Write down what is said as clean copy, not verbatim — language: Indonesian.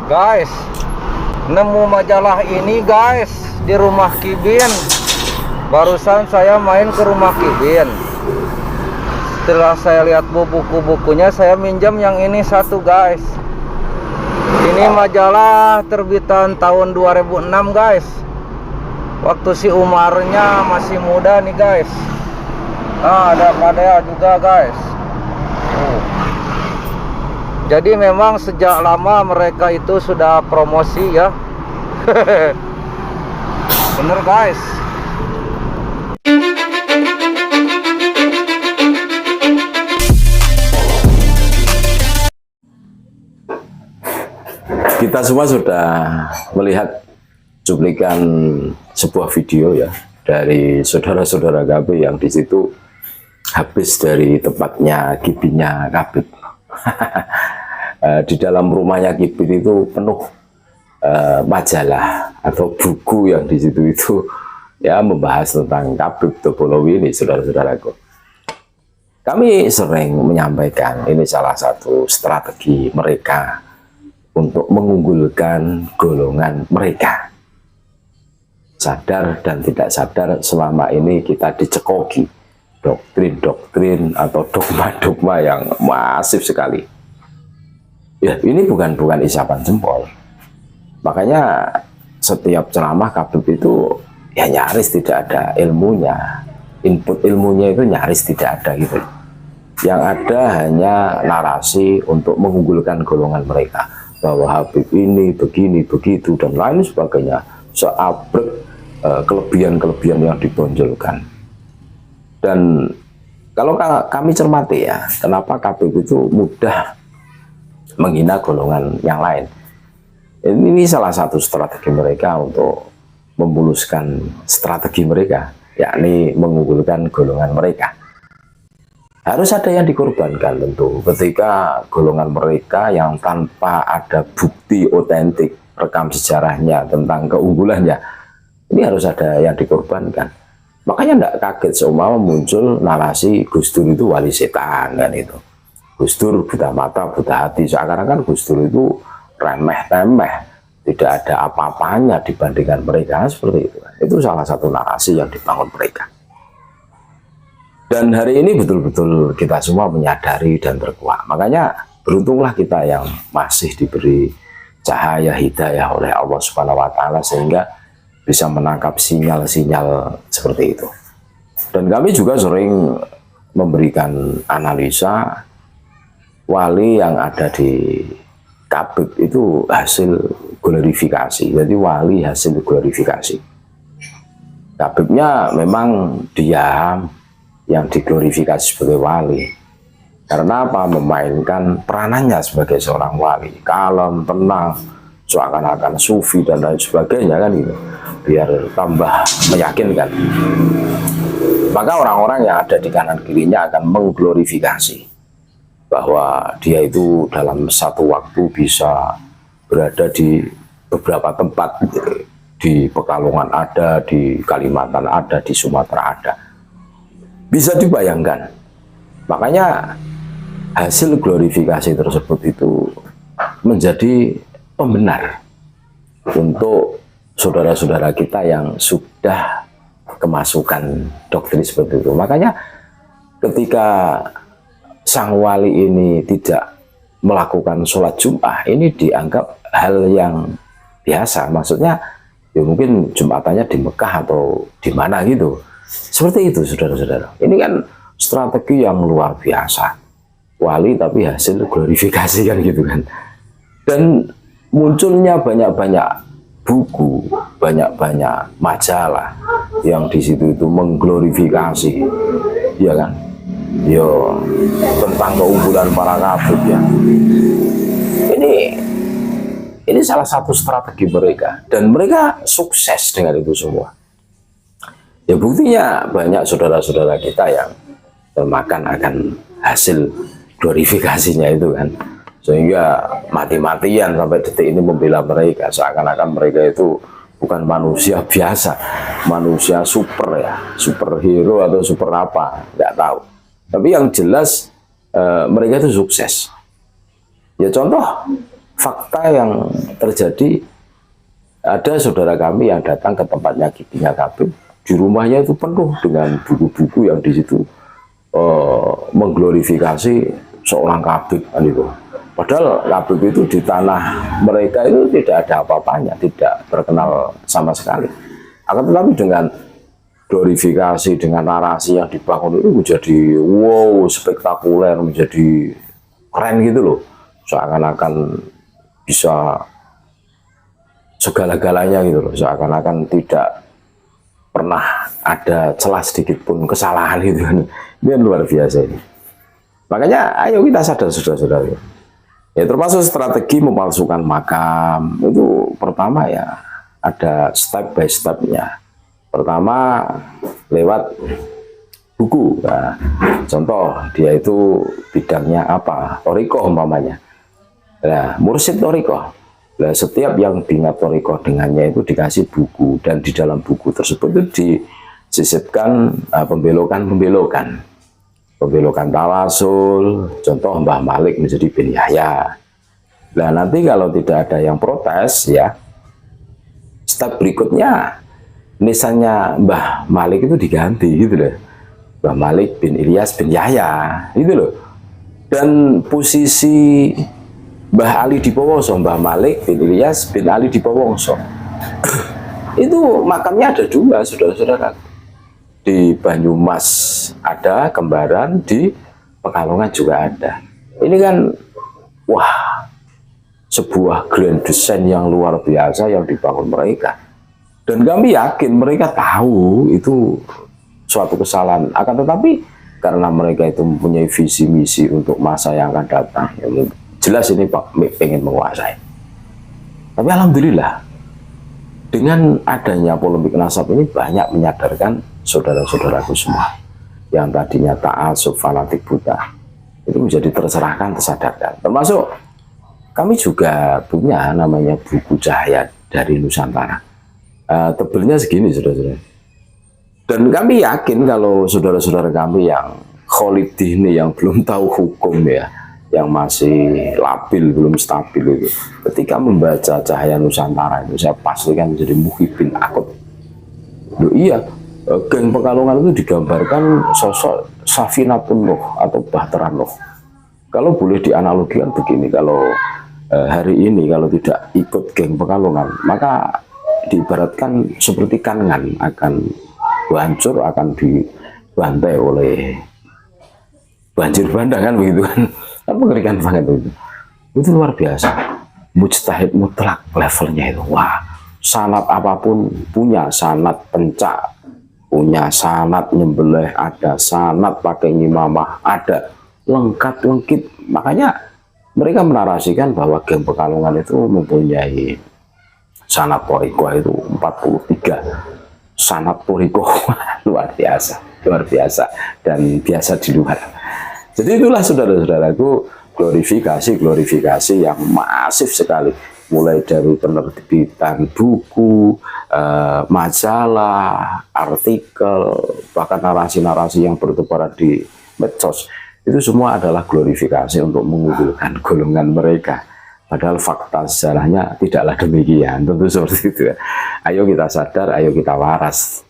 Guys, nemu majalah ini guys di rumah Kibin. Barusan saya main ke rumah Kibin. Setelah saya lihat buku-bukunya, saya minjam yang ini satu guys. Ini majalah terbitan tahun 2006 guys. Waktu si Umarnya masih muda nih guys. Nah, ada Padel juga guys. Jadi memang sejak lama mereka itu sudah promosi ya. Bener guys. Kita semua sudah melihat cuplikan sebuah video ya dari saudara-saudara KB yang di situ habis dari tempatnya Kibinnya Kabib. Di dalam rumahnya Kibin itu penuh majalah atau buku yang di situ itu ya membahas tentang Kabib Topolowi ini, saudara-saudaraku. Kami sering menyampaikan ini salah satu strategi mereka untuk mengunggulkan golongan mereka. Sadar dan tidak sadar selama ini kita dicekoki doktrin-doktrin atau dogma-dogma yang masif sekali. Ya, ini bukan isapan jempol. Makanya setiap ceramah Kabib itu ya nyaris tidak ada ilmunya. Input ilmunya itu nyaris tidak ada gitu. Yang ada hanya narasi untuk mengunggulkan golongan mereka. Bahwa Habib ini begini, begitu, dan lain sebagainya. Seabrek kelebihan-kelebihan yang ditonjolkan. Dan kalau kami cermati ya, kenapa Kabib itu mudah menghina golongan yang lain. Ini salah satu strategi mereka untuk memuluskan strategi mereka, yakni mengunggulkan golongan mereka. Harus ada yang dikorbankan tentu ketika golongan mereka yang tanpa ada bukti otentik rekam sejarahnya tentang keunggulannya, ini harus ada yang dikorbankan. Makanya tidak kaget seumpama muncul narasi Gus Dur itu wali setan kan itu. Gus Dur buta mata, buta hati. Seakan-akan Gus Dur itu remeh-temeh, tidak ada apa-apanya dibandingkan mereka seperti itu. Itu salah satu narasi yang dibangun mereka. Dan hari ini betul-betul kita semua menyadari dan terkuak. Makanya beruntunglah kita yang masih diberi cahaya hidayah oleh Allah Subhanahu wa Ta'ala sehingga bisa menangkap sinyal-sinyal seperti itu. Dan kami juga sering memberikan analisa wali yang ada di Kabib itu hasil glorifikasi. Jadi wali hasil glorifikasi. Kabibnya memang diam, yang diglorifikasi sebagai wali. Karena apa? Memainkan peranannya sebagai seorang wali. Kalem, tenang, seakan-akan sufi dan lain sebagainya kan itu. Biar tambah meyakinkan. Maka orang-orang yang ada di kanan kirinya akan mengglorifikasi bahwa dia itu dalam satu waktu bisa berada di beberapa tempat. Di Pekalongan ada, di Kalimantan ada, di Sumatera ada. Bisa dibayangkan. Makanya hasil glorifikasi tersebut itu menjadi pembenar untuk saudara-saudara kita yang sudah kemasukan doktrin seperti itu. Makanya ketika sang wali ini tidak melakukan sholat Jumat, ini dianggap hal yang biasa. Maksudnya ya mungkin Jumatannya di Mekah atau di mana gitu. Seperti itu saudara-saudara. Ini kan strategi yang luar biasa. Wali tapi hasil glorifikasi kan gitu kan. Dan munculnya banyak-banyak buku, banyak-banyak majalah yang di situ itu mengglorifikasi, ya kan? Yo tentang keunggulan para Kabib ya. Ini salah satu strategi mereka dan mereka sukses dengan itu semua. Ya buktinya banyak saudara-saudara kita yang termakan akan hasil glorifikasinya itu kan. Sehingga mati-matian sampai detik ini membela mereka. Seakan-akan mereka itu bukan manusia biasa. Manusia super ya. Superhero atau super apa. Nggak tahu. Tapi yang jelas mereka itu sukses. Ya contoh fakta yang terjadi, ada saudara kami yang datang ke tempatnya giginya Habib, di rumahnya itu penuh dengan buku-buku yang di situ mengglorifikasi seorang Habib kan itu. Padahal Habib itu di tanah mereka itu tidak ada apa-apanya, tidak terkenal sama sekali. Akan tetapi dengan glorifikasi, dengan narasi yang dibangun itu menjadi wow, spektakuler, menjadi keren gitu loh. Seakan-akan bisa segala-galanya gitu loh, seakan-akan tidak pernah ada celah sedikit pun kesalahan gitu kan. Ini luar biasa ini. Makanya ayo kita sadar saudara-saudara. Ya termasuk strategi memalsukan makam itu pertama ya ada step by stepnya. Pertama lewat buku. Nah, contoh dia itu bidangnya apa? Toriko umpamanya. Nah, mursyid toriko. Nah, setiap yang bingat toriko dengannya itu dikasih buku dan di dalam buku tersebut itu disisipkan pembelokan tawasul, contoh Mbah Malik menjadi bin Yahya. Nah nanti kalau tidak ada yang protes ya, step berikutnya nisannya Mbah Malik itu diganti gitu loh, Mbah Malik bin Ilyas bin Yahya gitu loh. Dan posisi Mbah Ali Dipowongso, Mbah Malik bin Ilyas bin Ali Dipowongso itu makamnya ada dua saudara-saudara. Di Banyumas ada kembaran, di Pekalongan juga ada. Ini kan wah, sebuah grand design yang luar biasa yang dibangun mereka. Dan kami yakin mereka tahu itu suatu kesalahan. Akan tetapi karena mereka itu mempunyai visi misi untuk masa yang akan datang, ya jelas ini Pak pengen menguasai. Tapi alhamdulillah dengan adanya polemik nasab ini banyak menyadarkan saudara-saudaraku semua yang tadinya ta'assub fanatik buta itu menjadi tercerahkan, tersadarkan. Termasuk kami juga punya namanya buku Cahaya dari Nusantara. Tebelnya segini saudara-saudara. Dan kami yakin kalau saudara-saudara kami yang kholidin yang belum tahu hukum ya, yang masih labil, belum stabil itu, ketika membaca Cahaya Nusantara itu saya pastikan menjadi muhibbin akut. Loh, iya, geng Pekalongan itu digambarkan sosok Safinatun Nuh atau Bahtera Nuh. Kalau boleh dianalogikan begini, kalau hari ini kalau tidak ikut geng Pekalongan, maka diibaratkan seperti kangen akan hancur, akan dibantai oleh banjir bandang kan begitu kan. Kan mengerikan banget itu luar biasa. Mujtahid mutlak levelnya itu, wah, sanad apapun punya, sanad pencak punya, sanad nyembelih ada, sanad pakai ngimamah ada, lengkap lengkit. Makanya mereka menarasikan bahwa geng Pekalongan itu mempunyai sanad toriko itu 43 sanad toriko. luar biasa dan biasa di luar. Jadi itulah saudara-saudaraku glorifikasi yang masif sekali, mulai dari penerbitan buku, majalah, artikel, bahkan narasi-narasi yang bertebaran di medsos. Itu semua adalah glorifikasi untuk mengunggulkan golongan mereka. Padahal fakta sejarahnya tidaklah demikian, tentu seperti itu. Ayo kita sadar, ayo kita waras.